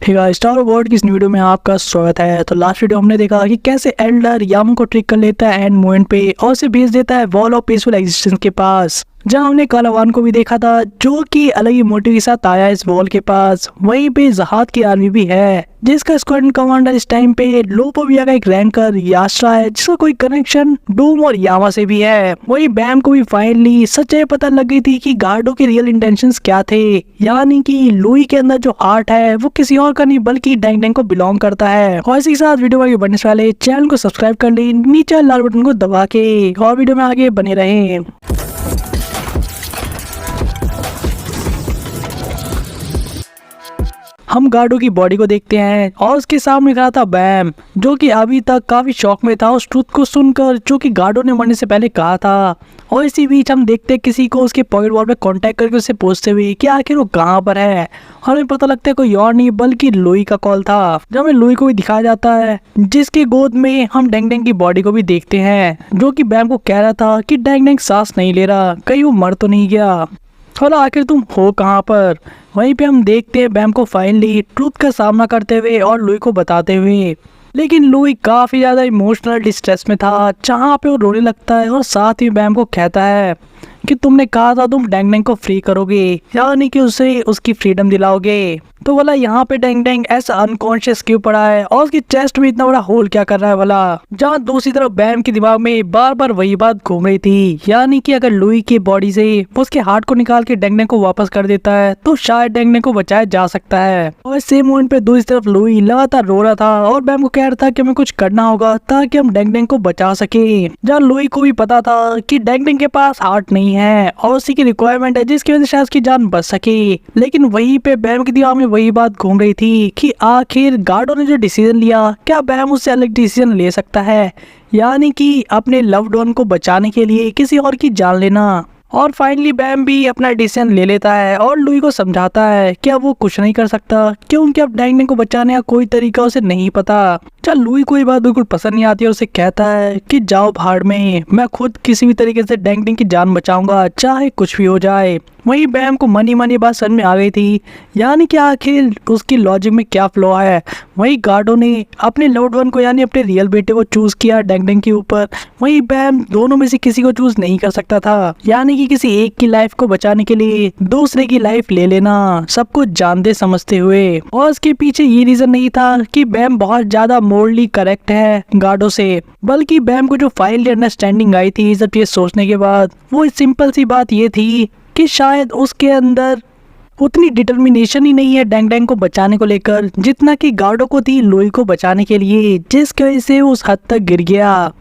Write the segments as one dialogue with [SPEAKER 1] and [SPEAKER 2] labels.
[SPEAKER 1] Star world की इस video में आपका स्वागत है। तो लास्ट वीडियो हमने देखा कि कैसे एल्डर यामो को ट्रिक कर लेता है एंड मोमेंट पे और उसे भेज देता है वॉल ऑफ पीसफुल एग्जिस्टेंस के पास, जहां हमने कालावान को भी देखा था जो कि अलग ही मोटिव के साथ आया इस वॉल के पास। वहीं पे जहाद की आर्मी भी है जिसका स्क्वाड्रन कमांडर इस टाइम पे लोपोविया का एक रैंकर यास्ट्रा है जिसका कोई कनेक्शन डूम और यामा से भी है। वही बैम को भी फाइनली सच्चाई पता लग गई थी कि गार्डो के रियल इंटेंशंस क्या थे, यानी कि लुई के अंदर जो हार्ट है वो किसी और का नहीं बल्कि डैंग डैंग को बिलोंग करता है। और इसी के साथ वीडियो आगे बढ़ने से पहले चैनल को सब्सक्राइब कर ले नीचे लाल बटन को दबा के, और वीडियो में आगे बने रहे। हम गार्डो की बॉडी को देखते हैं और उसके सामने खड़ा था बैम, जो कि अभी तक काफी शॉक में था उस ट्रुथ को सुनकर जो कि गार्डो ने मरने से पहले कहा था। और इसी बीच हम देखते हैं किसी को उसके पॉकेट वॉल पे कांटेक्ट करके उससे पूछते हुए कि आखिर वो कहाँ पर है। हमें पता लगता है कोई और नहीं बल्कि लुई का कॉल था, जब हमें लुई को भी दिखाया जाता है जिसकी गोद में हम डैंग डैंग की बॉडी को भी देखते हैं, जो कि बैम को कह रहा था कि डैंग डैंग सांस नहीं ले रहा, कहीं वो मर तो नहीं गया, और आखिर तुम हो कहाँ पर। वहीं पे हम देखते हैं बैम को फाइनली ट्रूथ का सामना करते हुए और लुई को बताते हुए, लेकिन लुई काफी ज्यादा इमोशनल डिस्ट्रेस में था जहाँ पे वो रोने लगता है और साथ ही बैम को कहता है कि तुमने कहा था तुम डैंग डैंग को फ्री करोगे, यानी कि उसे उसकी फ्रीडम दिलाओगे। तो बोला यहाँ पे डैंग डैंग ऐसा अनकॉन्शियस क्यों पड़ा है और उसकी चेस्ट में इतना बड़ा होल क्या कर रहा है वाला, जहाँ दूसरी तरफ बैम के दिमाग में बार बार वही बात घूम रही थी, यानी कि अगर लुई की बॉडी से उसके हार्ट को निकाल के डैंग डैंग को वापस कर देता है तो शायद डैंग डैंग को बचाया जा सकता है। और सेम मोमेंट पे दूसरी तरफ लुई लगातार रो रहा था और बैम को कह रहा था कि हमें कुछ करना होगा ताकि हम डैंग डैंग को बचा सके, जहाँ लुई को भी पता था कि डैंग डैंग के पास हार्ट नहीं है और उसी की रिक्वायरमेंट है जिसकी वजह से उसकी जान बच सके। लेकिन वहीं पे बैम के दिमाग में वही बात घूम रही थी कि आखिर गार्डो ने जो डिसीजन लिया क्या बैम उससे अलग डिसीजन ले सकता है, यानी कि अपने लव्ड वन को बचाने के लिए किसी और की जान लेना। और फाइनली बैम भी अपना डिसीजन ले लेता है और लुई को समझाता है कि अब वो कुछ नहीं कर सकता क्योंकि अब डैंग डैंग को बचाने का कोई तरीका उसे नहीं पता। चल लुई को ये बात बिल्कुल पसंद नहीं आती और उसे कहता है कि जाओ भाड़ में, मैं खुद किसी भी तरीके से डैंग डैंग की जान बचाऊंगा चाहे कुछ भी हो जाए। वहीं बैम को मनी मनी बात समझ में आ गई थी, यानी कि आखिर उसकी लॉजिक में क्या फ्लॉ है। वहीं गार्डो ने अपने लव्ड वन को यानी अपने रियल बेटे को चूज किया डैंग डैंग के ऊपर, वहीं बैम दोनों में से किसी को चूज नहीं कर सकता था, यानी कि किसी एक की लाइफ को बचाने के लिए दूसरे की लाइफ ले लेना, सब कुछ जानते समझते हुए। और इसके पीछे ये रीजन नहीं था कि बैम बहुत ज्यादा मोरली करेक्ट है गार्डो से, बल्कि बैम को जो फाइनली अंडरस्टैंडिंग आई थी सब ये सोचने के बाद, वो सिंपल सी बात ये थी कि शायद उसके अंदर उतनी डिटर्मिनेशन ही नहीं है डैंग डैंग को बचाने को लेकर जितना कि गार्डो को थी लुई को बचाने के लिए, जिसकी वजह से उस हद तक गिर गया।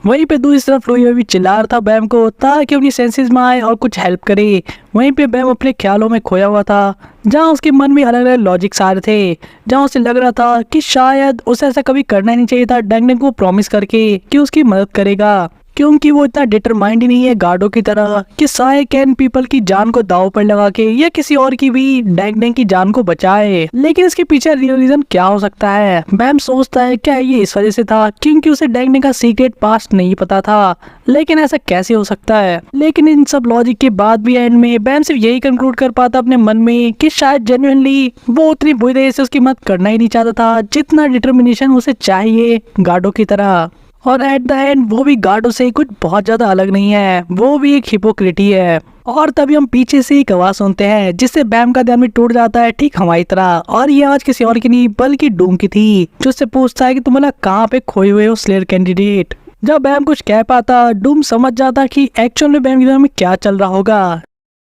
[SPEAKER 1] वहीं पे दूसरी तरफ लुई अभी चिल्ला रहा था बैम को ताकि अपनी सेंसेस में आए और कुछ हेल्प करे। वहीं पे बैम अपने ख्यालों में खोया हुआ था जहां उसके मन में अलग अलग लॉजिक्स आ रहे थे, जहां उसे लग रहा था कि शायद उसे ऐसा कभी करना ही नहीं चाहिए था डैंग डैंग को प्रॉमिस करके कि उसकी मदद करेगा, क्योंकि वो इतना डिटरमाइंड ही नहीं है गार्डो की तरह कि सारे कैन पीपल की जान को दांव पर लगा के या किसी और की भी डैंग डैंग की जान को बचाए। लेकिन इसके पीछे रियल रीजन क्या हो सकता है। बैम सोचता है क्या ये इस वजह से था क्योंकि उसे डैंग डैंग का सीक्रेट पास्ट नहीं पता था, लेकिन ऐसा कैसे हो सकता है। लेकिन इन सब लॉजिक के बाद भी एंड में बैम सिर्फ यही कंक्लूड कर पाता अपने मन में कि शायद जेन्युइनली वो उतनी बुरी तरह से उसकी मदद करना ही नहीं चाहता था जितना डिटर्मिनेशन उसे चाहिए गार्डो की तरह। और एट द एंड वो भी गार्डो से कुछ बहुत ज्यादा अलग नहीं है, वो भी एक हिपोक्रेट ही है। और तभी हम पीछे से एक आवाज सुनते हैं जिससे बैम का ध्यान भी टूट जाता है ठीक हमारी तरह, और ये आवाज किसी और की नहीं बल्कि डूम की थी, जो उससे पूछता है कि तुम भला कहाँ पे खोए हुए हो स्लेयर कैंडिडेट। जब बैम कुछ कह पाता डूम समझ जाता कि एक्चुअल में बैम के दिमाग में क्या चल रहा होगा,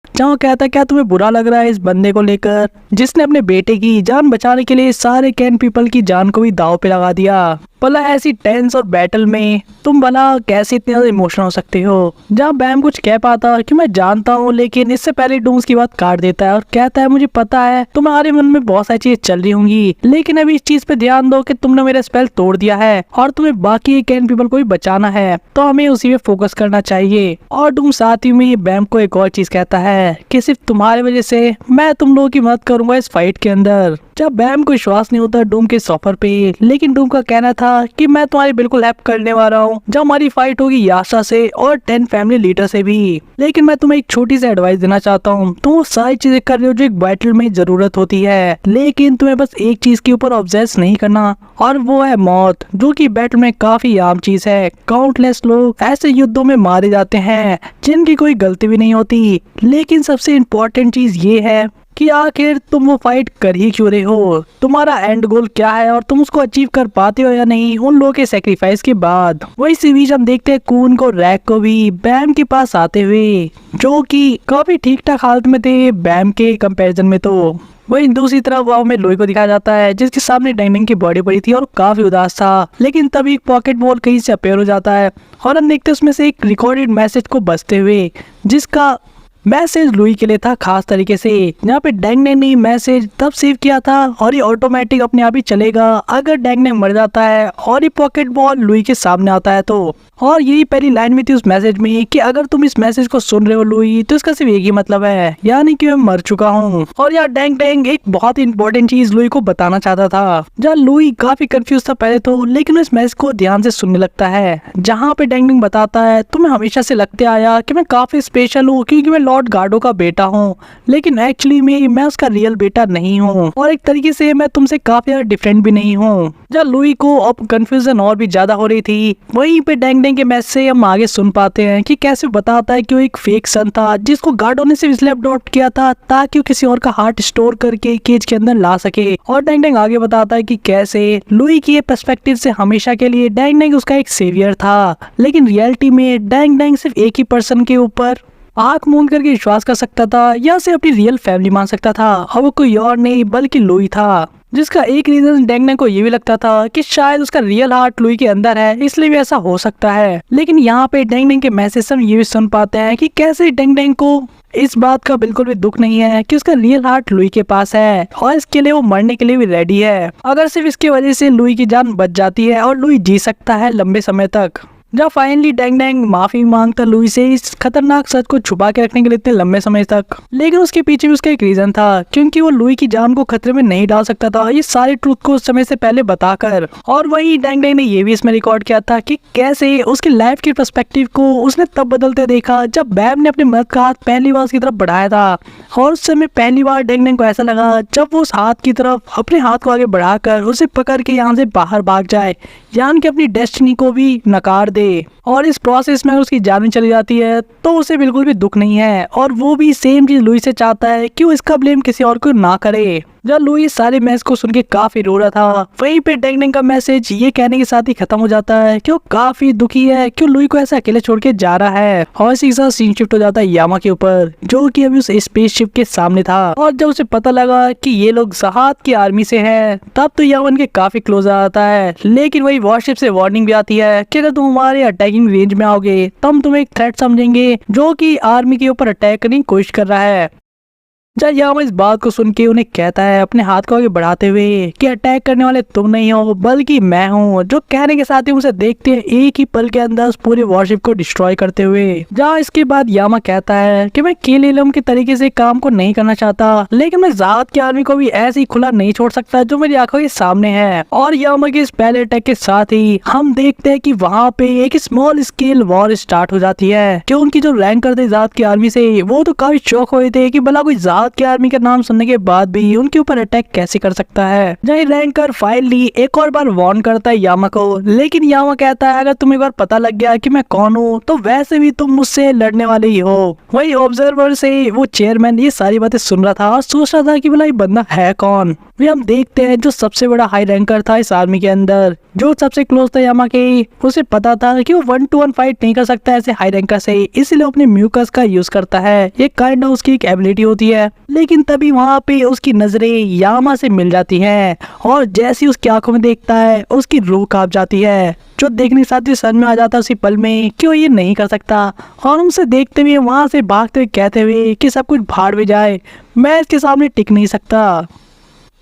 [SPEAKER 1] जहाँ कहता क्या तुम्हें बुरा लग रहा है इस बंदे को लेकर जिसने अपने बेटे की जान बचाने के लिए सारे कैन पीपल की जान को भी दांव पे लगा दिया। भला ऐसी टेंस और बैटल में तुम भला कैसे इतने ज्यादा इमोशनल हो सकते हो। जहाँ बैम कुछ कह पाता कि मैं जानता हूँ, लेकिन इससे पहले डूम्स की बात काट देता है और कहता है मुझे पता है तुम्हारे मन में बहुत सारी चीजें चल रही होंगी, लेकिन अभी इस चीज पे ध्यान दो कि तुमने मेरा स्पेल तोड़ दिया है और तुम्हें बाकी कैन पीपल को भी बचाना है, तो हमें उसी पे फोकस करना चाहिए। और डूम साथ ही में बैम को एक और चीज कहता है है कि सिर्फ तुम्हारी वजह से मैं तुम लोगों की मदद करूंगा इस फाइट के अंदर। जब बैम को विश्वास नहीं होता डूम के सफर पे, लेकिन डूम का कहना था कि मैं तुम्हारी बिल्कुल हेल्प करने वाला हूँ जब हमारी फाइट होगी याशा से और 10 फैमिली लीडर से भी। लेकिन मैं तुम्हें एक छोटी सी एडवाइस देना चाहता हूँ, तुम वो सारी चीजें कर रहे हो जो एक बैटल में जरूरत होती है, लेकिन तुम्हें बस एक चीज के ऊपर ऑब्सेस नहीं करना, और वो है मौत, जो कि बैटल में काफी आम चीज है। काउंटलेस लोग ऐसे युद्धों में मारे जाते हैं जिनकी कोई गलती भी नहीं होती, लेकिन सबसे इम्पोर्टेंट चीज ये है कि आखिर तुम वो फाइट कर ही क्यों रहे हो, तुम्हारा एंड गोल क्या है और तुम उसको अचीव कर पाते हो या नहीं उन लोगों के सेक्रीफाइस के बाद। वही इसी बीच हम देखते हैं कून को रैक को भी बैम के पास आते हुए, जो कि काफी ठीक ठाक हालत में थे बैम के कंपैरिजन में। तो वही दूसरी तरफ वाव में लुई को दिखाया जाता है जिसके सामने डैंग की बॉडी पड़ी थी और काफी उदास था, लेकिन तभी एक पॉकेट बॉल कहीं से अपेयर हो जाता है और हम देखते हैं उसमें से एक रिकॉर्डेड मैसेज को बजते हुए, जिसका मैसेज लुई के लिए था खास तरीके से, जहाँ पे डैंग ने मैसेज तब सेव किया था और ये ऑटोमेटिक अपने आप ही चलेगा अगर डैंग ने मर जाता है और ये पॉकेट बॉल लुई के सामने आता है तो। और यही पहली लाइन में थी उस मैसेज में कि अगर तुम इस मैसेज को सुन रहे हो लुई, तो इसका सिर्फ एक ही मतलब है, यानी कि मैं मर चुका हूँ। और यार डैंग एक बहुत ही इंपॉर्टेंट चीज लुई को बताना चाहता था, जहाँ लुई काफी कंफ्यूज था पहले तो, लेकिन इस मैसेज को ध्यान से सुनने लगता है, जहाँ पे डैंग बताता है तुम्हें हमेशा से लगते आया कि मैं काफी स्पेशल हूँ क्योंकि मैं लॉर्ड गार्डो का बेटा हूँ, लेकिन एक्चुअली में मैं उसका रियल बेटा नहीं हूँ, और एक तरीके से मैं तुमसे काफी ज्यादा डिफरेंट भी नहीं हूँ। जब लुई को अब कंफ्यूजन और भी ज्यादा हो रही थी, वहीं पे डैंग के मैसेज से हम आगे सुन पाते हैं कि कैसे बताता है कि वो एक फेक सन था जिसको गार्डो ने सिर्फ इसलिए अडॉप्ट किया था ताकि वो किसी और का हार्ट स्टोर करके केज के अंदर ला सके। और डैंग आगे बताता है कि कैसे लुई की पर्सपेक्टिव से हमेशा के लिए डैंग उसका एक सेवियर था, लेकिन रियलिटी में डैंग सिर्फ एक ही पर्सन के ऊपर आंख मूंद करके विश्वास कर सकता था या उसे अपनी रियल फैमिली मान सकता था, और वो कोई और नहीं बल्कि लुई था, जिसका एक रीजन डैंग को ये भी लगता था कि शायद उसका रियल हार्ट लुई के अंदर है, इसलिए भी ऐसा हो सकता है। लेकिन यहाँ पे डैंग के मैसेज से हम ये भी सुन पाते हैं कि कैसे डैंग को इस बात का बिल्कुल भी दुख नहीं है कि उसका रियल हार्ट लुई के पास है, और इसके लिए वो मरने के लिए भी रेडी है अगर सिर्फ इसकी वजह से लुई की जान बच जाती है और लुई जी सकता है लंबे समय तक। जब फाइनली डैंग माफी मांगता लुई से इस खतरनाक सच को छुपा के रखने के लिए इतने लंबे समय तक, लेकिन उसके पीछे भी उसका एक रीजन था, क्योंकि वो लुई की जान को खतरे में नहीं डाल सकता था ये सारे ट्रूथ को उस समय से पहले बताकर। और वही डैंग ने ये भी इसमें रिकॉर्ड किया था कि कैसे उसकी लाइफ के पर्सपेक्टिव को उसने तब बदलते देखा जब बैम ने अपने मर्द का हाथ पहली बार उसकी तरफ बढ़ाया था, और उस समय पहली बार डैंग को ऐसा लगा जब वो उस हाथ की तरफ अपने हाथ को आगे बढ़ाकर उसे पकड़ के यहाँ से बाहर भाग जाए, यानी कि अपनी डेस्टिनी को भी नकार दे, और इस प्रोसेस में उसकी जान चली जाती है तो उसे बिल्कुल भी दुख नहीं है, और वो भी सेम चीज लुई से चाहता है कि वो इसका ब्लेम किसी और को ना करे। जब लुई सारे मैसेज को सुन के काफी रो रहा था, वहीं पे डैंग का मैसेज ये कहने के साथ ही खत्म हो जाता है कि वो काफी दुखी है कि लुई को ऐसे अकेले छोड़ के जा रहा है, और इसी के साथ सीन शिफ्ट हो जाता है यामा के ऊपर, जो कि अभी उस स्पेसशिप के सामने था। और जब उसे पता लगा कि ये लोग जहाद की आर्मी से हैं, तब तो यामा उनके काफी क्लोज आ जाता है, लेकिन वही वॉरशिप से वार्निंग भी आती है कि अगर तुम हमारे अटैकिंग रेंज में आओगे तो हम तुम्हें एक थ्रेट समझेंगे जो कि आर्मी के ऊपर अटैक करने की कोशिश कर रहा है। जब यामा इस बात को सुन के उन्हें कहता है अपने हाथ को आगे बढ़ाते हुए कि अटैक करने वाले तुम नहीं हो बल्कि मैं हूँ, जो कहने के साथ ही उसे देखते हैं एक ही पल के अंदर उस पूरे वॉरशिप को डिस्ट्रॉय करते हुए। जहाँ इसके बाद यामा कहता है कि मैं केलेलम के तरीके से काम को नहीं करना चाहता, लेकिन मैं ज़ात की आर्मी को भी ऐसे ही खुला नहीं छोड़ सकता जो मेरी आंखों के सामने है। और यामा के इस पहले अटैक के साथ ही हम देखते हैं कि वहाँ पे एक स्मॉल स्केल वॉर स्टार्ट हो जाती है, कि उनकी जो रैंकर थे ज़ात की आर्मी से वो तो काफी शौक हुए थे कि भला कोई ज़ात की आर्मी का नाम सुनने के बाद भी उनके ऊपर अटैक कैसे कर सकता है। जहाँ रैंकर फाइनली एक और बार वार्न करता है यामा को, लेकिन यामा कहता है अगर तुम्हें एक बार पता लग गया कि मैं कौन हूँ तो वैसे भी तुम मुझसे लड़ने वाले ही हो। वही ऑब्जर्वर से वो चेयरमैन ये सारी बातें सुन रहा था और सोच रहा था कि भला ये बंदा है कौन। वे हम देखते हैं जो सबसे बड़ा हाई रैंकर था इस आर्मी के अंदर, जो सबसे क्लोज था यामा के, उसे पता था कि वो 1-to-1 फाइट नहीं कर सकता ऐसे हाई रैंकर से, इसलिए अपने म्यूकस का यूज करता है। ये काइंड ऑफ उसकी एक एबिलिटी होती है। लेकिन तभी वहाँ पे उसकी नजरें यामा से मिल जाती हैं, और जैसे ही उसकी आंखों में देखता है उसकी रूह कांप जाती है, जो देखने के साथ ही समझ में आ जाता है उसी पल में क्यों ये नहीं कर सकता। और उनसे देखते हुए वहाँ से भागते हुए कहते हुए कि सब कुछ भाड़ में जाए, मैं इसके सामने टिक नहीं सकता।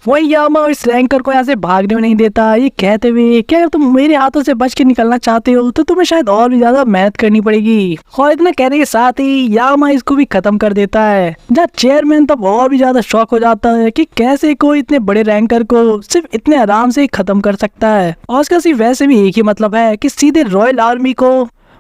[SPEAKER 1] वही यामा इस रैंकर को यहाँ से भागने में नहीं देता, ये कहते हुए क्या तुम मेरे हाथों से बच के निकलना चाहते हो तो तुम्हें शायद और भी ज्यादा मेहनत करनी पड़ेगी। और इतना कहने के साथ ही यामा इसको भी खत्म कर देता है। जहाँ चेयरमैन तब और भी ज्यादा शॉक हो जाता है कि कैसे कोई इतने बड़े रैंकर को सिर्फ इतने आराम से खत्म कर सकता है। और उसका सिर्फ वैसे भी एक ही मतलब है कि सीधे रॉयल आर्मी को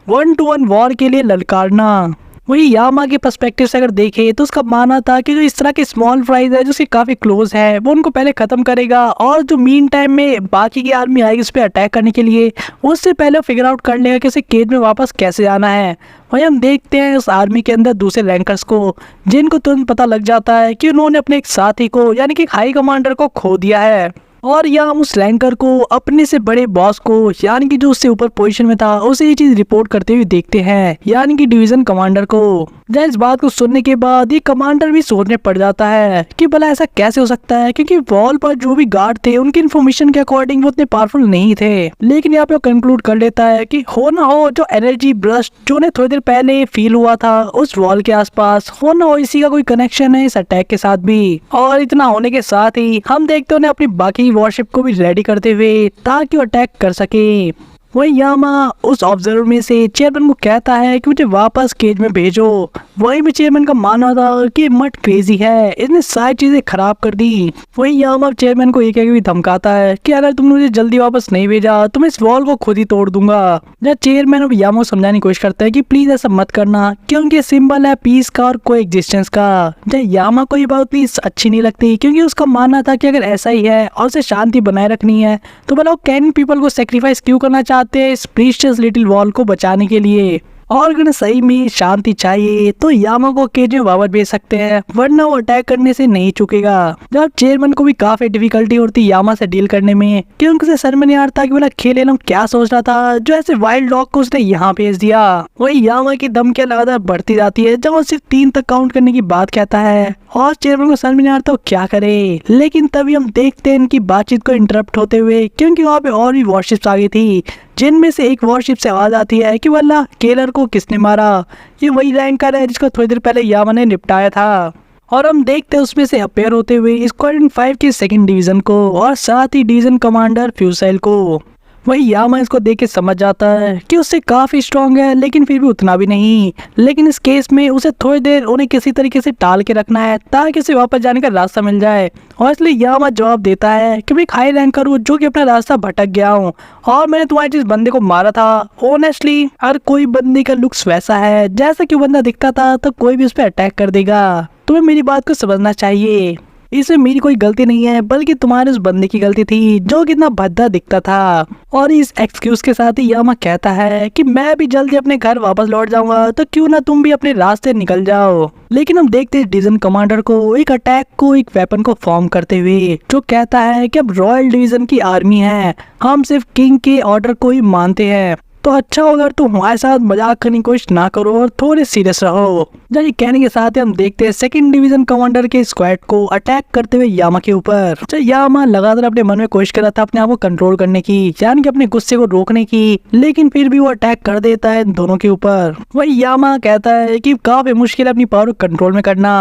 [SPEAKER 1] 1-to-1 वॉर के लिए ललकारना। वही यामा के पर्सपेक्टिव से अगर देखे तो उसका मानना था कि जो इस तरह के स्मॉल फ्राइज है जो उसके काफी क्लोज है वो उनको पहले खत्म करेगा, और जो मीन टाइम में बाकी की आर्मी आएगी उस पर अटैक करने के लिए उससे पहले फिगर आउट कर लेगा कि उसे केज में वापस कैसे जाना है। वही हम देखते हैं उस आर्मी के अंदर दूसरे रैंकर्स को, जिनको तुरंत पता लग जाता है कि उन्होंने अपने एक साथी को यानी कि हाई कमांडर को खो दिया है। और यहाँ हम उस रैंकर को अपने से बड़े बॉस को यानी कि जो उससे ऊपर पोजीशन में था उसे ये चीज रिपोर्ट करते हुए देखते हैं, यानी कि डिवीजन कमांडर को। जब इस बात को सुनने के बाद ये कमांडर भी सोचने पड़ जाता है कि भला ऐसा कैसे हो सकता है, क्योंकि वॉल पर जो भी गार्ड थे उनकी इन्फॉर्मेशन के अकॉर्डिंग वो उतने पावरफुल नहीं थे। लेकिन यहाँ पे कंक्लूड कर लेता है कि हो ना हो जो एनर्जी ब्रस्ट जो उन्हें थोड़ी देर पहले फील हुआ था उस वॉल के आसपास, हो ना हो इसी का कोई कनेक्शन है इस अटैक के साथ भी। और इतना होने के साथ ही हम देखते उन्हें अपनी बाकी वॉरशिप को भी रेडी करते हुए ताकि वो अटैक कर सके। वही यामा उस ऑब्जर्वर में से चेयरमैन को कहता है कि मुझे वापस केज में भेजो। वही भी चेयरमैन का मानना था कि मट क्रेजी है, इसने सारी चीजें खराब कर दी। वही यामा चेयरमैन को ये कह के भी धमकाता है कि अगर तुमने मुझे जल्दी वापस नहीं भेजा तो मैं इस वॉल को खुद ही तोड़ दूंगा। जब चेयरमैन अब यामा को समझाने की कोशिश करता है कि प्लीज ऐसा मत करना, क्योंकि सिंबल है पीस का और को एग्जिस्टेंस का। जब यामा को ये बात प्लीज अच्छी नहीं लगती, क्योंकि उसका मानना था कि अगर ऐसा ही है और उसे शांति बनाए रखनी है तो भला वो कैन पीपल को सेक्रीफाइस क्यों करना चाहते हैं इस प्रीशियस लिटिल वॉल को बचाने के लिए। और अगर सही में शांति चाहिए तो यामा को केज में वापस भेज सकते हैं, वरना वो अटैक करने से नहीं चुकेगा। जब चेयरमैन को भी काफी डिफिकल्टी होती यामा से डील करने में, क्योंकि उसे समझ में नहीं आता कि बोला खेले लोग क्या सोच रहा था जो ऐसे वाइल्ड डॉग को उसने यहाँ भेज दिया। वही यामा की धमकियां लगातार बढ़ती जाती है जब वो सिर्फ 3 तक काउंट करने की बात कहता है, और चेयरमैन को समझ में नहीं आता वो क्या करे। लेकिन तभी हम देखते हैं इनकी बातचीत को इंटरप्ट होते हुए, क्योंकि वहाँ पे और भी वॉरशिप्स आ गई थी, जिनमें से एक वॉरशिप से आवाज आती है कि वल्ला केलर को किसने मारा। ये वही रैंकर है जिसको थोड़ी देर पहले यामा ने निपटाया था। और हम देखते हैं उसमें से अपेयर होते हुए स्क्वाड्रन 5 के 2nd डिवीजन को और साथ ही डिवीजन कमांडर फ्यूसाइल को। वही यामा इसको देख के समझ जाता है कि उससे काफी स्ट्रांग है, लेकिन फिर भी उतना भी नहीं। लेकिन इस केस में उसे थोड़ी देर उन्हें किसी तरीके से टाल के रखना है ताकि उसे वापस जाने का रास्ता मिल जाए। और इसलिए यामा जवाब देता है कि मैं एक हाई रैंकर हूँ जो कि अपना रास्ता भटक गया हूँ, और मैंने तुम्हारे जिस बंदे को मारा था ऑनेस्टली हर कोई बंदे का लुक्स वैसा है जैसा कि वो बंदा दिखता था, तो कोई भी उस पर अटैक कर देगा। तुम्हें मेरी बात को समझना चाहिए, इसमें मेरी कोई गलती नहीं है बल्कि तुम्हारे उस बंदे की गलती थी जो कितना भद्दा दिखता था। और इस एक्सक्यूज के साथ ही यामा कहता है कि मैं भी जल्दी अपने घर वापस लौट जाऊंगा, तो क्यों ना तुम भी अपने रास्ते निकल जाओ। लेकिन हम देखते हैं डिवीजन कमांडर को एक अटैक को एक वेपन को फॉर्म करते हुए, जो कहता है कि अब रॉयल डिवीजन की आर्मी है, हम सिर्फ किंग के ऑर्डर को ही मानते हैं, तो अच्छा होगा अगर तुम हमारे साथ मजाक करने की कोशिश ना करो और थोड़े सीरियस रहो। जब ये कहने के साथ ही हम देखते हैं 2nd डिवीजन कमांडर के स्क्वाड को अटैक करते हुए यामा के ऊपर। यामा लगातार अपने मन में कोशिश कर रहा था अपने आप को कंट्रोल करने की, यानी कि अपने गुस्से को रोकने की, लेकिन फिर भी वो अटैक कर देता है इन दोनों के ऊपर। वही यामा कहता है कि काफी मुश्किल है अपनी पावर को कंट्रोल में करना।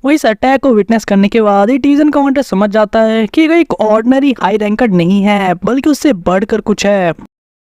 [SPEAKER 1] वही इस अटैक को विटनेस करने के बाद ये डिवीजन कमांडर समझ जाता है कि एक ऑर्डिनरी हाई रैंकर नहीं है बल्कि उससे बढ़कर कुछ है।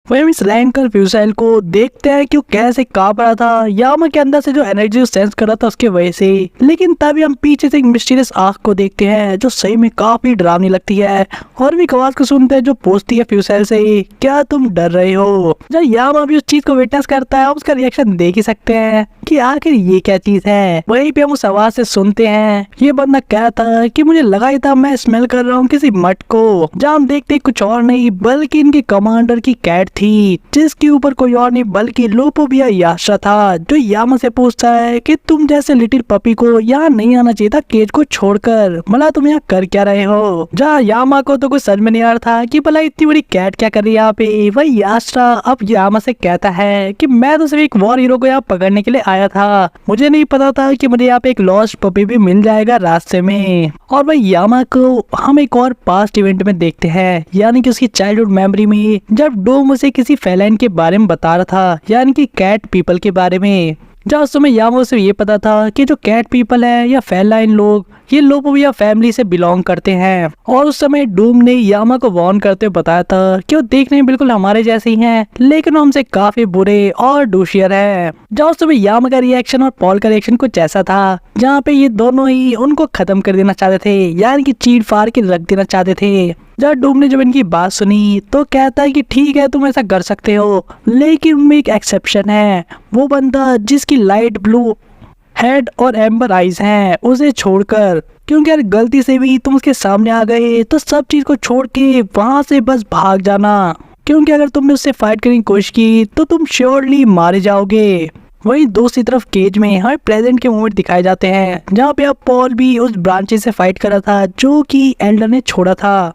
[SPEAKER 1] वही हम इस रैंकर फ्यूसाइल को देखते हैं कि वो कैसे कांप रहा था यामा के अंदर से जो एनर्जी सेंस कर रहा था उसके वजह से। लेकिन तभी हम पीछे से एक मिस्टीरियस आंख को देखते हैं जो सही में काफी डरावनी लगती है, और भी आवाज को सुनते हैं जो पूछती है फ्यूसाइल से, क्या तुम डर रहे हो। जब यामा भी उस चीज को विटनेस करता है, उसका रिएक्शन देख ही सकते हैं कि आखिर ये क्या चीज है। वहीं पे हम उस आवाज से सुनते हैं ये बंदा कह था कि मुझे लगा ही था मैं स्मेल कर रहा हूँ किसी मट को। जहाँ हम देखते कुछ और नहीं बल्कि इनके कमांडर की कैट थी, जिसके ऊपर कोई और नहीं बल्कि लोपोबिया याशा था, जो यामा से पूछता है कि तुम जैसे लिटिल पपी को यहाँ नहीं आना चाहिए था केज को छोड़कर, भला तुम यहाँ कर क्या रहे हो। जहाँ यामा को तो कुछ समझ में नहीं आ रहा था कि भला इतनी बड़ी कैट क्या कर रही है यहाँ पे। वही याशा अब यामा से कहता है कि मैं तो सिर्फ एक वॉर हीरो को यहाँ पकड़ने के लिए आया था, मुझे नहीं पता था कि मुझे यहाँ पे एक लॉस्ट पपी भी मिल जाएगा रास्ते में। और वही यामा को हम एक और पास्ट इवेंट में देखते हैं, यानी कि उसकी चाइल्डहुड मेमोरी में, जब डोम उसे किसी फेलाइन के बारे में बता रहा था, यानी कि कैट पीपल के बारे में। जहाँ उस समय यामा से ये पता था कि जो कैट पीपल है या फेलाइन लोग, ये लोबोविया फैमिली से बिलोंग करते हैं। और उस समय डूम ने यामा को वार्न करते हुए बताया था कि वो देखने में बिल्कुल हमारे जैसे ही हैं, लेकिन वो हमसे काफी बुरे और डूशियर है। जहाँ उस समय यामा का रिएक्शन और पॉल का रिएक्शन कुछ ऐसा था, जहाँ पे ये दोनों ही उनको खत्म कर देना चाहते थे, यानी कि चीर फाड़ के रख देना चाहते थे। जब डूम ने जब इनकी बात सुनी तो कहता है कि ठीक है तुम ऐसा कर सकते हो, लेकिन उनमें एक एक्सेप्शन है, वो बंदा जिसकी लाइट ब्लू हेड और एम्बर आइज हैं उसे छोड़कर, क्योंकि अगर गलती से भी तुम उसके सामने आ गए तो सब चीज को छोड़ के वहां से बस भाग जाना, क्योंकि अगर तुमने उससे फाइट करने की कोशिश की तो तुम श्योरली मारे जाओगे। वहीं दूसरी तरफ केज में हमें प्रेजेंट के मोमेंट दिखाए जाते हैं, जहाँ पे अब पॉल भी उस ब्रांचेस से फाइट कर रहा था जो कि एल्डर ने छोड़ा था,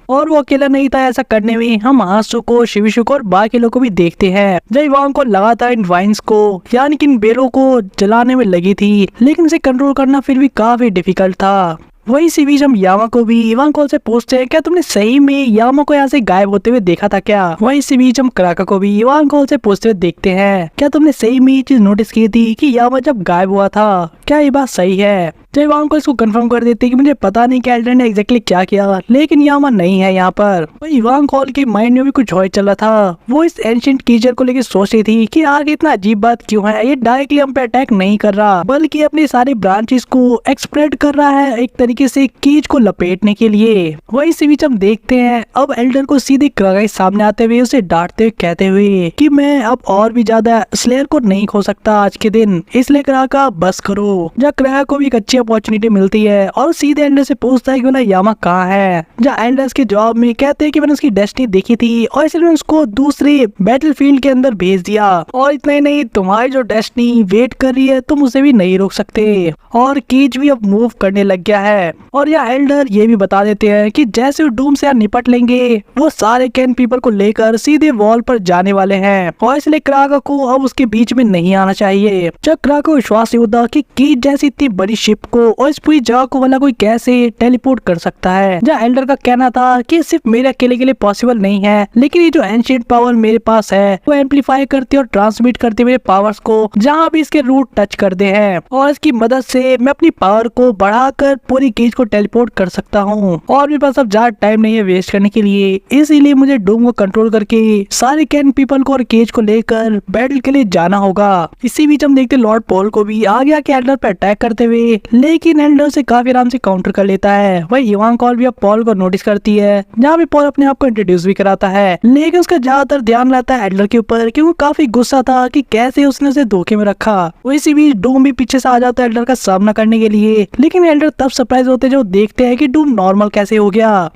[SPEAKER 1] और वो अकेला नहीं था ऐसा करने में। हम आंसू को, शिविशु को और बाकी लोगों को भी देखते हैं जब इवान को लगातार इन वाइन्स को यानी कि इन बेलों को जलाने में लगी थी, लेकिन इसे कंट्रोल करना फिर भी काफी डिफिकल्ट था। वही इसी बीच हम यामा को भी इवान कॉल से पूछते हैं क्या तुमने सही में यामा को यहाँ से गायब होते हुए देखा था क्या। वही इसी बीच हम क्राका को भी इवान कॉल से पूछते हुए देखते हैं क्या तुमने सही में ये चीज नोटिस की थी कि यामा जब गायब हुआ था, क्या ये बात सही है। जब इवान को इसको कंफर्म कर देते कि मुझे पता नहीं कि एल्डर ने एग्जैक्टली क्या किया, लेकिन यामा नहीं है यहाँ पर। वही इवान कॉल के माइंड में भी कुछ और चल रहा था, वो इस एंशिएंट क्रीचर को लेकर सोच रही थी कि आगे इतना अजीब बात क्यों है, ये डायरेक्टली हम पे अटैक नहीं कर रहा बल्कि अपनी सारी ब्रांचेस को एक्सप्रेड कर रहा है एक तरीके से कीज को लपेटने के लिए। वही इसी बीच हम देखते हैं अब एल्डर को सीधे क्राका के सामने आते हुए उसे डांटते हुए कहते हुए कि मैं अब और भी ज्यादा स्लेयर को नहीं खो सकता आज के दिन, इसलिए क्राका बस करो। जब क्राका को भी एक अच्छी अपॉर्चुनिटी मिलती है और सीधे एल्डर से पूछता है कि बोला यामा कहाँ है। जहाँ एल्डर्स के जवाब में कहते हैं कि मैंने उसकी डेस्टिनी देखी थी और इसलिए मैंने उसको दूसरे बैटलफील्ड के अंदर भेज दिया, और इतना ही नहीं तुम्हारी जो डेस्टिनी वेट कर रही है तुम उसे भी नहीं रोक सकते। और कीज भी अब मूव करने लग गया है, और यह एल्डर ये भी बता देते हैं कि जैसे वो डूम से निपट लेंगे वो सारे कैन पीपल को लेकर सीधे वॉल पर जाने वाले हैं, और इसलिए क्राका को अब उसके बीच में नहीं आना चाहिए। जब क्राका को विश्वास नहीं होता कि कीज जैसी इतनी बड़ी शिप को और इस पूरी जगह को वाला कोई कैसे टेलीपोर्ट कर सकता है। जहाँ एल्डर का कहना था कि सिर्फ मेरे अकेले के लिए पॉसिबल नहीं है, लेकिन ये जो एंशिएंट पावर मेरे पास है वो एम्पलीफाई करती और ट्रांसमिट करती मेरे पावर्स को जहाँ भी इसके रूट टच कर दे हैं, और इसकी मदद से मैं अपनी पावर को बढ़ाकर पूरी केज को टेलीपोर्ट कर सकता हूँ, और मेरे पास अब ज्यादा टाइम नहीं है वेस्ट करने के लिए, इसीलिए मुझे डूम को कंट्रोल करके सारे कैन पीपल को और केज को लेकर बैटल के लिए जाना होगा। इसी बीच हम देखते लॉर्ड पॉल को भी आगे आके एल्डर पर अटैक करते हुए, लेकिन एल्डर से काफी आराम से काउंटर कर लेता है। वही इवान कॉल भी अब पॉल को नोटिस करती है, जहाँ भी पॉल अपने आप को इंट्रोड्यूस भी कराता है, लेकिन उसका ज्यादातर ध्यान रहता है एल्डर के ऊपर क्योंकि वो काफी गुस्सा था कि कैसे उसने उसे धोखे में रखा। वैसे भी डूम भी पीछे से आ जाता है एल्डर का सामना करने के लिए, लेकिन एल्डर तब सरप्राइज होते जो देखते हैं कि डूम नॉर्मल कैसे हो गया,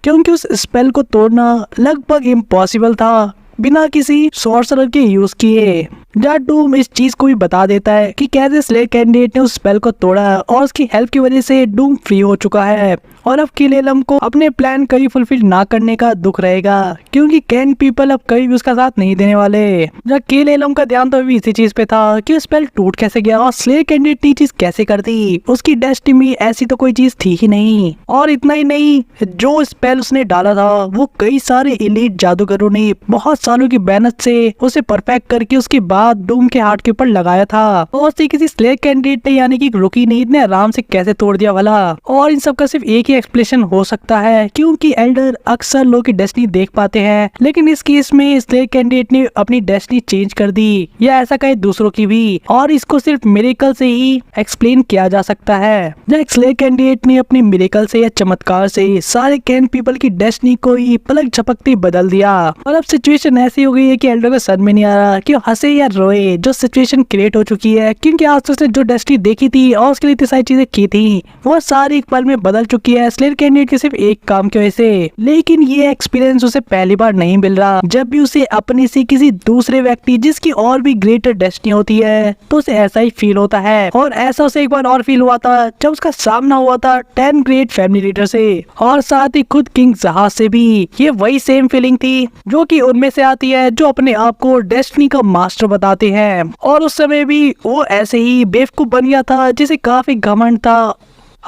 [SPEAKER 1] क्योंकि उस स्पेल को तोड़ना लगभग इम्पॉसिबल था बिना किसी सॉर्सरर के यूज किए। जहाँ डूम इस चीज को भी बता देता है कि कैसे स्लेयर कैंडिडेट ने उस स्पेल को तोड़ा और उसकी हेल्प की वजह से डूम फ्री हो चुका है, और अब किलेलम को अपने प्लान कभी फुलफिल ना करने का दुख रहेगा क्योंकि कैन पीपल अब कभी भी उसका साथ नहीं देने वाले। जब किलेलम का ध्यान तो अभी इसी चीज पे था कि स्पेल टूट कैसे गया और स्लेयर कैंडिडेट ने चीज कैसे कर दी, उसकी डेस्टिनी में ऐसी तो कोई चीज थी ही नहीं। और इतना ही नहीं, जो स्पेल उसने डाला था वो कई सारे एलीट जादूगरों ने बहुत सालों की मेहनत से उसे परफेक्ट करके उसके बाद डूम के हार्ट के ऊपर लगाया था, और उसे किसी स्लेयर कैंडिडेट ने यानी कि रुकी नहीं इतने आराम से कैसे तोड़ दिया वाला। और इन सब का सिर्फ एक ही एक्सप्लेनेशन हो सकता है क्योंकि एल्डर अक्सर लोग की डेस्टिनी देख पाते हैं, लेकिन इस केस में स्लेयर कैंडिडेट ने अपनी डेस्टिनी चेंज कर दी, या ऐसा कहे दूसरों की भी, और इसको सिर्फ मिरेकल से ही एक्सप्लेन किया जा सकता है। जब स्लेयर कैंडिडेट ने अपनी मिरेकल से या चमत्कार से सारे कैन पीपल की डेस्टिनी को ही पलक झपकते बदल दिया, और अब सिचुएशन ऐसी हो गई है कि एल्डर को समझ में नहीं आ रहा कि हंसे या रोए। जो सिचुएशन क्रिएट हो चुकी है क्योंकि आज तक उसने जो डेस्टिनी देखी थी और उसके लिए इतनी सारी चीजें की थी वो सारी एक पल में बदल चुकी है स्लेयर कैंडिडेट के सिर्फ एक काम की वजह से। लेकिन ये एक्सपीरियंस उसे पहली बार नहीं मिल रहा, जब भी उसे अपने से किसी दूसरे व्यक्ति जिसकी और भी ग्रेटर डेस्टिनी होती है तो उसे ऐसा ही फील होता है, और ऐसा उसे एक बार और फील हुआ था जब उसका सामना हुआ था 10 ग्रेट फैमिली लीडर से, और साथ ही खुद किंग जहाज से भी। ये वही सेम फीलिंग थी जो कि उनमें से आती है जो अपने आप को डेस्टिनी का मास्टर बताते हैं, और उस समय भी वो ऐसे ही बेवकूफ बन गया था जिसे काफी घमंड था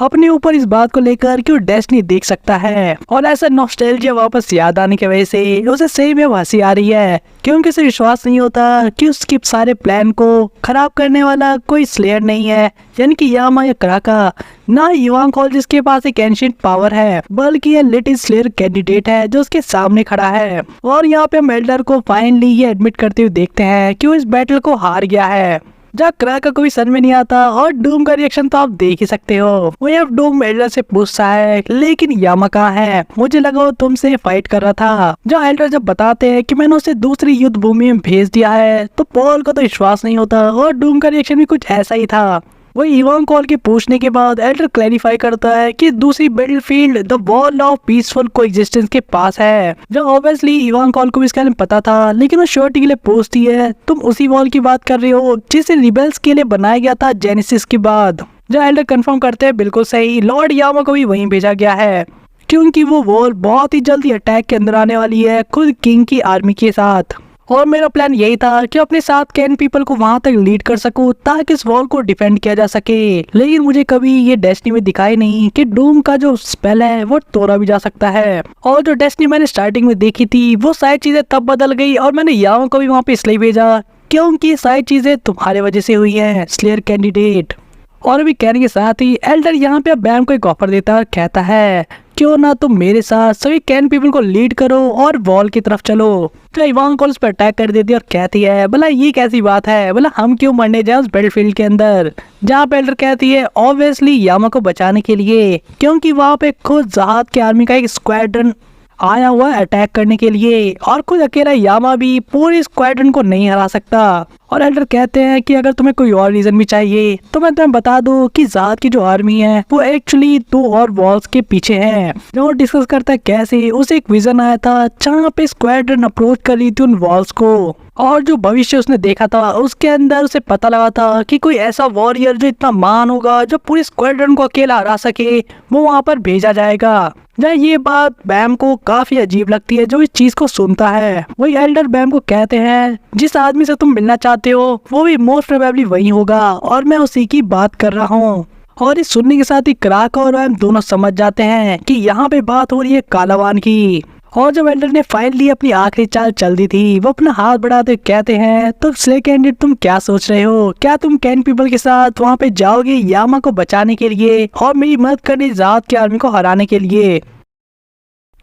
[SPEAKER 1] अपने ऊपर इस बात को लेकर कि वो डेस्टिनी देख सकता है, और ऐसा नॉस्टैल्जिया वापस याद आने की वजह से उसे सही में हंसी आ रही है, क्योंकि उसे विश्वास नहीं होता कि उसके सारे प्लान को खराब करने वाला कोई स्लेयर नहीं है, यानी कि यामा या क्राका, ना इवान कॉल जिसके पास एक एंशिएंट पावर है, बल्कि ये लिटिल स्लेयर कैंडिडेट है जो उसके सामने खड़ा है। और यहाँ पे हम एल्डर को फाइनली ये एडमिट करते हुए देखते हैं कि वो इस बैटल को हार गया है, जहाँ क्राका को भी समझ में नहीं आता। और डूम का रिएक्शन तो आप देख ही सकते हो। वो अब डूम एल्डर से पूछता है लेकिन यामा कहाँ है, मुझे लगा वो तुमसे फाइट कर रहा था। जहाँ एल्डर जब बताते हैं कि मैंने उसे दूसरी युद्ध भूमि में भेज दिया है, तो पॉल को तो विश्वास नहीं होता, और डूम का रिएक्शन भी कुछ ऐसा ही था। वही इवान कॉल के पूछने के बाद एल्डर क्लैरिफाई करता है कि दूसरी battlefield the wall of peaceful coexistence के पास है, जो ऑब्वियसली इवान कॉल को भी इसके बारे में पता था, लेकिन वो श्योरिटी के लिए पूछती है तुम उसी वॉल की बात कर रहे हो जिसे रिबेल्स के लिए बनाया गया था जेनेसिस के बाद। जहाँ एल्डर कंफर्म करते हैं बिल्कुल सही, लॉर्ड यामा को भी वहीं भेजा गया है, क्योंकि वो वॉल बहुत ही जल्दी अटैक के अंदर आने वाली है खुद किंग की आर्मी के साथ। और मेरा प्लान यही था कि अपने साथ कैन पीपल को वहां तक लीड कर सकूं ताकि इस वॉल को डिफेंड किया जा सके, लेकिन मुझे कभी ये डेस्टिनी में दिखाई नहीं कि डूम का जो स्पेल है वो तोड़ा भी जा सकता है। और जो डेस्टिनी मैंने स्टार्टिंग में देखी थी वो सारी चीजें तब बदल गई, और मैंने यामा को भी वहाँ पे इसलिए भेजा क्योंकि सारी चीजें तुम्हारे वजह से हुई है स्लेयर कैंडिडेट। और अभी कहने के साथ ही एल्डर यहाँ पे बैम को एक ऑफर देता है और कहता है क्यों ना तुम मेरे साथ सभी कैन पीपल को लीड करो और वॉल की तरफ चलो। तो इवान कॉल उस पर अटैक कर देती है और कहती है भला ये कैसी बात है, भला हम क्यों मरने जाए उस बैटलफील्ड के अंदर। जहाँ पे एल्डर कहती है ऑब्वियसली यामा को बचाने के लिए, क्योंकि वहाँ पे खुद जहाद की आर्मी का एक स्क्वाड्रन आया हुआ अटैक करने के लिए, और खुद अकेला यामा भी पूरी स्क्वाड्रन को नहीं हरा सकता। और एल्डर कहते हैं कि अगर तुम्हें कोई और रीजन भी चाहिए तो मैं तुम्हें बता दूं कि ज़ाद की जो आर्मी है वो एक्चुअली 2 और वॉल्स के पीछे है। जब वो डिस्कस करता है कैसे उसे एक विजन आया था जहाँ पे स्क्वाड्रन अप्रोच कर रही थी उन वॉल्स को, और जो भविष्य उसने देखा था उसके अंदर उसे पता लगा था कि कोई ऐसा वॉरियर जो इतना महान होगा जो पूरी स्क्वाड्रन को अकेला हरा सके वो वहाँ पर भेजा जाएगा। जहाँ ये बात बैम को काफी अजीब लगती है जो इस चीज को सुनता है। वही एल्डर बैम को कहते हैं जिस आदमी से तुम मिलना चाहते हो वो भी मोस्ट प्रोबेबली वही होगा, और मैं उसी की बात कर रहा हूँ। और इस सुनने के साथ ही क्राका और बैम दोनों समझ जाते हैं कि यहाँ पे बात हो रही है कालावान की। और जब एल्डर ने फाइनली अपनी आखिरी चाल चल दी थी वो अपना हाथ बढ़ाते कहते हैं तो स्ले कैंडिडेट तुम क्या सोच रहे हो, क्या तुम कैन पीपल के साथ वहाँ पे जाओगे यामा को बचाने के लिए और मेरी मदद करने ज़ाद की आर्मी को हराने के लिए,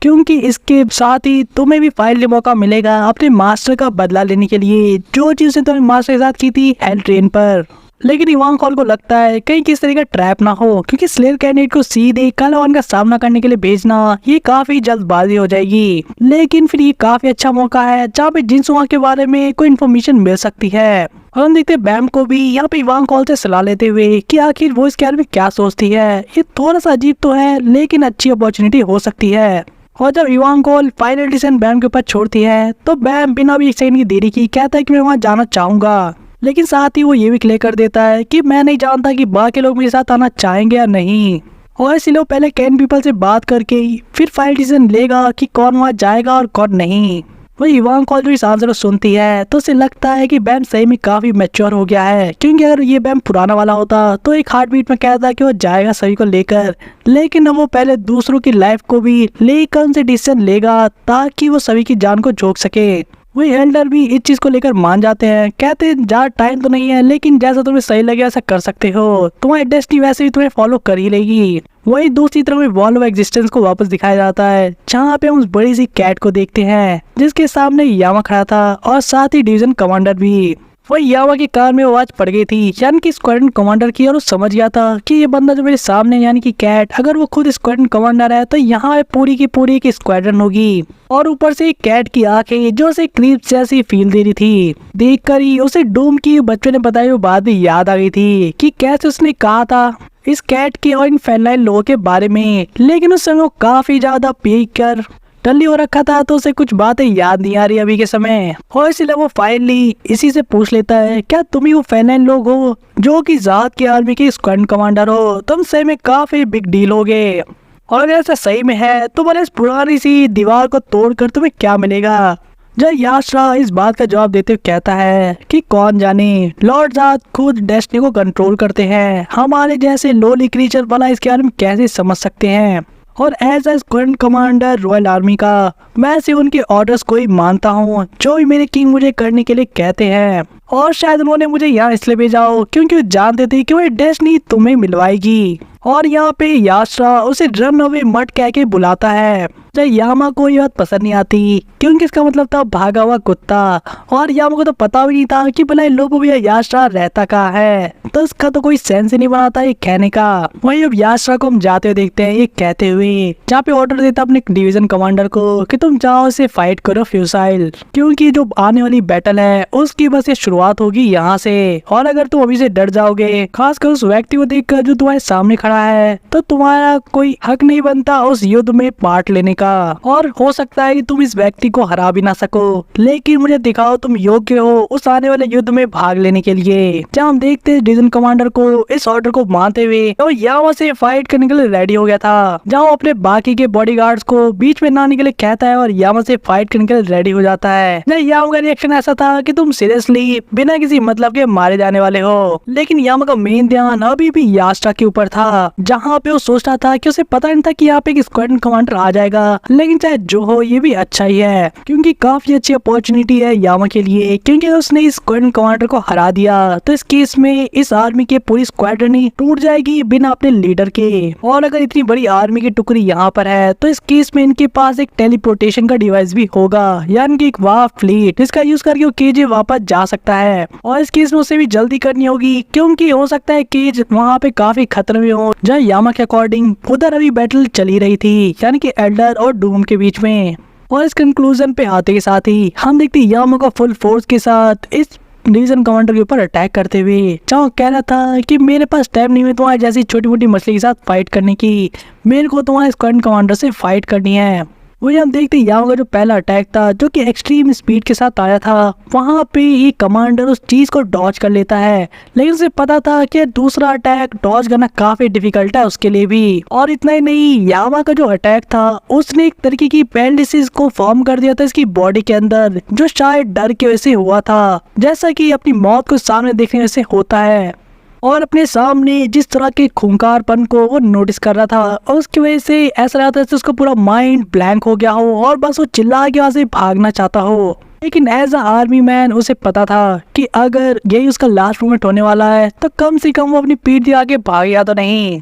[SPEAKER 1] क्योंकि इसके साथ ही तुम्हें भी फाइनली मौका मिलेगा अपने मास्टर का बदला लेने के लिए जो चीज़ें तुमने मास्टर के साथ की थी हेल ट्रेन पर। लेकिन इवान कॉल को लगता है कहीं किस तरह का ट्रैप ना हो, क्योंकि स्लेयर कैंडिडेट को सीधे कालावान का सामना करने के लिए भेजना ये काफी जल्दबाजी हो जाएगी। लेकिन फिर ये काफी अच्छा मौका है जहाँ पे जिनसुआ के बारे में कोई इन्फॉर्मेशन मिल सकती है। और हम देखते हैं बैम को भी यहाँ पे इवान कॉल से सलाह लेते हुए कि आखिर वो इसके बारे में क्या सोचती है। ये थोड़ा सा अजीब तो है लेकिन अच्छी अपॉर्चुनिटी हो सकती है। और जब इवान कॉल फाइनल डिसीजन बैम के ऊपर छोड़ती है तो बैम बिना भी एक सेकंड की देरी की कहता है कि मैं वहाँ जाना चाहूंगा, लेकिन साथ ही वो ये भी क्लियर कर देता है कि मैं नहीं जानता कि बाकी लोग मेरे साथ आना चाहेंगे या नहीं। और इसलिए वो पहले कैन पीपल से बात करके ही फिर फाइनल डिसीजन लेगा कि कौन वहाँ जाएगा और कौन नहीं। वही इवान कॉल जो इस आंसर को सुनती है तो उसे लगता है कि बैम सही में काफी मैच्योर हो गया है, क्योंकि अगर ये बैम पुराना वाला होता तो एक हार्ट बीट में कहता कि वो जाएगा सभी को लेकर, लेकिन अब वो पहले दूसरों की लाइफ को भी लेकर उनसे डिसीजन लेगा ताकि वो सभी की जान को झोंक सके। वही एल्डर भी इस चीज को लेकर मान जाते हैं, कहते हैं ज्यादा टाइम तो नहीं है लेकिन जैसा तुम्हें सही लगे ऐसा कर सकते हो, तुम्हारी डेस्टिनी वैसे भी तुम्हें फॉलो कर ही लेगी। वही दूसरी तरफ में वॉल ऑफ एग्जिस्टेंस को वापस दिखाया जाता है जहाँ पे हम उस बड़ी सी कैट को देखते हैं जिसके सामने यामा खड़ा था और साथ ही डिवीजन कमांडर भी। वही यामा की कार में आवाज पड़ गई थी यानी कि स्क्वाड्रन कमांडर की, और वो समझ गया था कि ये बंदा जो मेरे सामने यानी कि कैट अगर वो खुद स्क्वाड्रन कमांडर है तो यहाँ पूरी की पूरी एक स्क्वाड्रन होगी। और ऊपर से कैट की आंखें जो उसे क्रीप जैसी फील दे रही थी, देखकर ही उसे डूम की बच्चों ने बताई वो बात भी याद आ गई थी कि कैसे उसने कहा था इस कैट के और इन फेलाइन लोगों के बारे में, लेकिन उस समय वो काफी ज्यादा पी कर टल्ली हो रखा था तो उसे कुछ बातें याद नहीं आ रही अभी के समय। और इसलिए वो फाइनली इसी से पूछ लेता है क्या तुम ही वो फेलाइन लोग हो जो कि ज़ाद की आर्मी के स्क्वाड्रन कमांडर हो, तुम सही में काफी बिग डील हो गए। और अगर ऐसा सही में है तो बोले इस पुरानी सी दीवार को तोड़कर तुम्हें क्या मिलेगा। जब याशरा इस बात का जवाब देते हुए कहता है कि कौन जाने लॉर्ड ज़ाद खुद डेस्टिनी को कंट्रोल करते हैं, हमारे जैसे लोली क्रीचर भला इसके बारे में कैसे समझ सकते हैं। और as squadron commander royal army का मैं से उनके ऑर्डर्स को ही मानता हूँ जो भी मेरे किंग मुझे करने के लिए कहते हैं। और शायद उन्होंने मुझे यहाँ इसलिए भेजा हो क्योंकि वो जानते थे कि वो डेस्टिनी तुम्हें मिलवाएगी। और यहाँ पे याशरा उसे रन अवे मट कह के बुलाता है। जब यामा को ये बात पसंद नहीं आती क्योंकि इसका मतलब था भागा हुआ कुत्ता, और यामा को तो पता भी नहीं था कि भला लोगों भी याशरा रहता कहाँ है, तो इसका तो कोई सेंस ही नहीं बनाता ये कहने का। वही अब याशरा को हम जाते हुए देखते हैं ये कहते हुए, जहाँ पे ऑर्डर देता अपने डिवीजन कमांडर को कि तुम जाओ से फाइट करो फ्यूसाइल, क्योंकि जो आने वाली बैटल है उसकी बस ये शुरुआत होगी यहाँ से। और अगर तुम अभी से डर जाओगे, खासकर उस व्यक्ति को देखकर जो तुम्हारे सामने खड़ा है, तो तुम्हारा कोई हक नहीं बनता उस युद्ध में पार्ट लेने का। और हो सकता है कि तुम इस व्यक्ति को हरा भी ना सको, लेकिन मुझे दिखाओ तुम योग्य हो उस आने वाले युद्ध में भाग लेने के लिए। जब हम देखते हैं डिवीजन कमांडर को इस ऑर्डर को मानते हुए तो यहाँ से फाइट करने के लिए रेडी हो गया था। जहाँ अपने बाकी के बॉडीगार्ड्स को बीच में लाने के लिए कहता है और यामा से फाइट करने के लिए रेडी हो जाता है। यामा का रिएक्शन ऐसा था कि तुम सीरियसली बिना किसी मतलब के मारे जाने वाले हो, लेकिन यामा का मेन ध्यान अभी भी याशरा के ऊपर था, जहाँ पे वो सोच रहा था कि उसे पता नहीं था कि यहाँ पे एक स्क्वाड्रन कमांडर आ जाएगा। लेकिन चाहे जो हो ये भी अच्छा ही है क्योंकि काफी अच्छी अपॉर्चुनिटी है यामा के लिए, क्योंकि उसने इस स्क्वाड्रन कमांडर को हरा दिया तो इस केस में इस आर्मी के पूरी स्क्वाड्रन ही टूट जाएगी बिना अपने लीडर के। और अगर इतनी बड़ी आर्मी की टुकड़ी यहाँ पर है तो इस केस में इनके पास एक टेलीपोर्टेशन का डिवाइस भी होगा, यानी कि एक वार्प फ्लीट जिसका यूज करके वो केज वापस जा सकता है। और इस केस में उसे भी जल्दी करनी होगी क्योंकि हो सकता है केज वहाँ पे काफी खतरे में हो। जहाँ यामा के अकॉर्डिंग उधर अभी बैटल चली रही थी, यानी कि एल्डर और डूम के बीच में। और इस कंक्लूजन पे आते के साथ ही हम देखते हैं यामा को फुल फोर्स के साथ इस डिवीजन कमांडर के ऊपर अटैक करते हुए, जहाँ कह रहा था कि मेरे पास टाइम नहीं है तुम्हारी जैसी छोटी मोटी मछली के साथ फाइट करने की, मेरे को तुम्हारे स्क्वाड्रन कमांडर से फाइट करनी है। वही हम देखते हैं यामा का जो पहला अटैक था जो कि एक्सट्रीम स्पीड के साथ आया था, वहाँ पे ये कमांडर उस चीज को डॉज कर लेता है, लेकिन उसे पता था कि दूसरा अटैक डॉज करना काफी डिफिकल्ट है उसके लिए भी। और इतना ही नहीं, यामा का जो अटैक था उसने एक तरीके की पैरालिसिस को फॉर्म कर दिया था इसकी बॉडी के अंदर, जो शायद डर की वजह से हुआ था, जैसा कि अपनी मौत को सामने देखने से होता है। और अपने सामने जिस तरह के खूंखारपन को वो नोटिस कर रहा था और उसकी वजह से ऐसा लगा था जैसे उसका पूरा माइंड ब्लैंक हो गया हो और बस वो चिल्ला के वहां से भागना चाहता हो। लेकिन एज अ आर्मी मैन उसे पता था कि अगर यही उसका लास्ट मोमेंट होने वाला है तो कम से कम वो अपनी पीठ दिखा के भागेगा तो नहीं।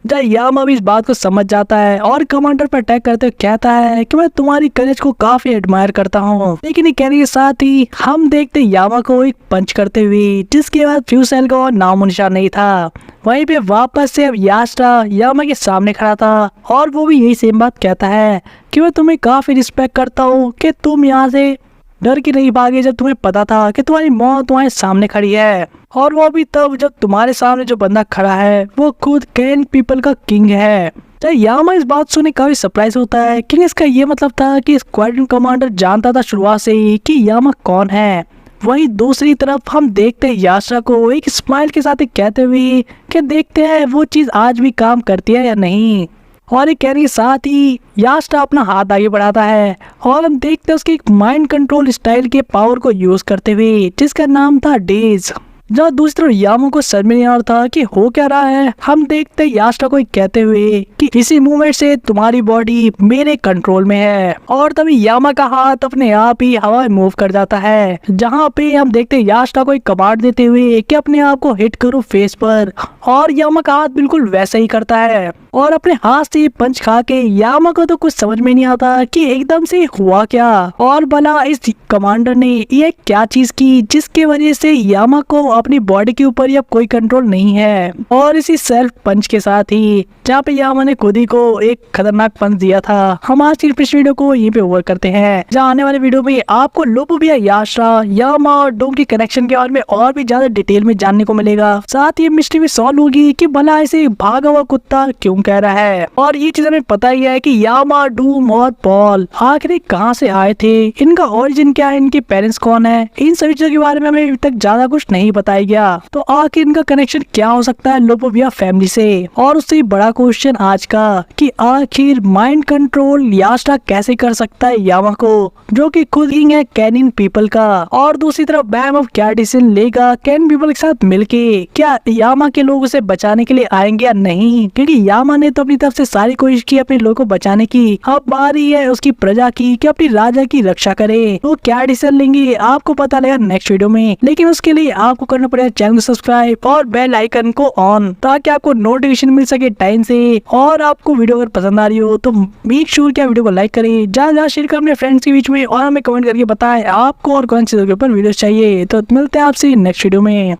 [SPEAKER 1] जब यामा भी इस बात को समझ जाता है और कमांडर पर अटैक करते हुए कहता है कि मैं तुम्हारी करेज को काफी एडमायर करता हूँ, लेकिन ये कहने के साथ ही हम देखते यामा को एक पंच करते हुए, जिसके बाद फ्यूसाइल का नामो निशान नहीं था। वहीं पे वापस से अब याशरा यामा के सामने खड़ा था और वो भी यही सेम बात कहता है कि मैं तुम्हें काफी रिस्पेक्ट करता हूँ कि तुम यहाँ से डर के नहीं भागे जब तुम्हें पता था कि तुम्हारी मौत तुम्हारे सामने खड़ी है, और वो भी तब जब तुम्हारे सामने जो बंदा खड़ा है वो खुद कैन पीपल का किंग है। यामा इस बात सुने काफी सरप्राइज होता है क्योंकि इसका ये मतलब था कि स्क्वाड्रन कमांडर जानता था शुरुआत से ही कि यामा कौन है। वहीं दूसरी तरफ हम देखते हैं याशरा को एक स्माइल के साथ कहते हुए कि देखते हैं वो चीज आज भी काम करती है या नहीं। और ये कहने के साथ ही याशरा अपना हाथ आगे बढ़ाता है और हम देखते हैं उसके एक माइंड कंट्रोल स्टाइल के पावर को यूज करते हुए, जिसका नाम था डेज। जहाँ दूसरी तरफ यामा को समझ में नहीं आ रहा था कि हो क्या रहा है, हम देखते याशरा को कहते हुए कि इसी मूवमेंट से तुम्हारी बॉडी मेरे कंट्रोल में है। और तभी यामा का हाथ अपने आप ही हवा में मूव कर जाता है, जहाँ पे हम देखते याशरा को एक कमांड देते हुए कि अपने आप को हिट करो फेस पर, और यामा का हाथ बिल्कुल वैसा ही करता है। और अपने हाथ से पंच खा के यामा को तो कुछ समझ में नहीं आता कि एकदम से हुआ क्या, और भला इस कमांडर ने ये क्या चीज की जिसके वजह से यामा को अपनी बॉडी के ऊपर अब कोई कंट्रोल नहीं है। और इसी सेल्फ पंच के साथ ही जहाँ पे यामा ने खुद ही को एक खतरनाक पंच दिया था, हम आज की इस वीडियो को यहीं पे ओवर करते हैं। जहाँ आने वाले वीडियो में आपको लोबोबिया, याशरा, यामा और डूम के कनेक्शन के बारे में और भी ज्यादा डिटेल में जानने को मिलेगा। साथ ही मिस्ट्री भी सॉल्व होगी कि भला ऐसे भागा हुआ कुत्ता क्यों कह रहा है। और ये चीज हमें पता ही है कि यामा, डूम और पॉल आखिर कहाँ से आए थे, इनका ओरिजिन क्या है, इनके पेरेंट्स कौन है, इन सभी चीजों के बारे में हमें अभी तक ज्यादा कुछ नहीं बताया गया। तो आखिर इनका कनेक्शन क्या हो सकता है लोबोबिया फैमिली से। और उससे बड़ा क्वेश्चन आज आज का कि आखिर माइंड कंट्रोल यास्टा कैसे कर सकता है यामा को, जो कि खुद किंग है कैनिन पीपल का। और दूसरी तरफ बैम अब क्या डिसीजन लेगा कैनिन पीपल के साथ मिलके, क्या यामा के लोग उसे बचाने के लिए आएंगे या नहीं, क्योंकि यामा ने तो अपनी तरफ से सारी कोशिश की अपने लोगों को बचाने की। अब बारी है उसकी प्रजा की कि अपनी राजा की रक्षा करे। वो क्या डिसीजन लेंगे आपको पता लगेगा नेक्स्ट वीडियो में, लेकिन उसके लिए आपको करना पड़ेगा चैनल को सब्सक्राइब और बेल आइकन को ऑन, ताकि आपको नोटिफिकेशन मिल सके टाइम से। और आपको वीडियो अगर पसंद आ रही हो तो मेक श्योर कि वीडियो को लाइक करें, जहाँ शेयर करें अपने फ्रेंड्स के बीच में, और हमें कमेंट करके बताएं आपको और कौन सी जगह पर वीडियो चाहिए। तो मिलते हैं आपसे नेक्स्ट वीडियो में।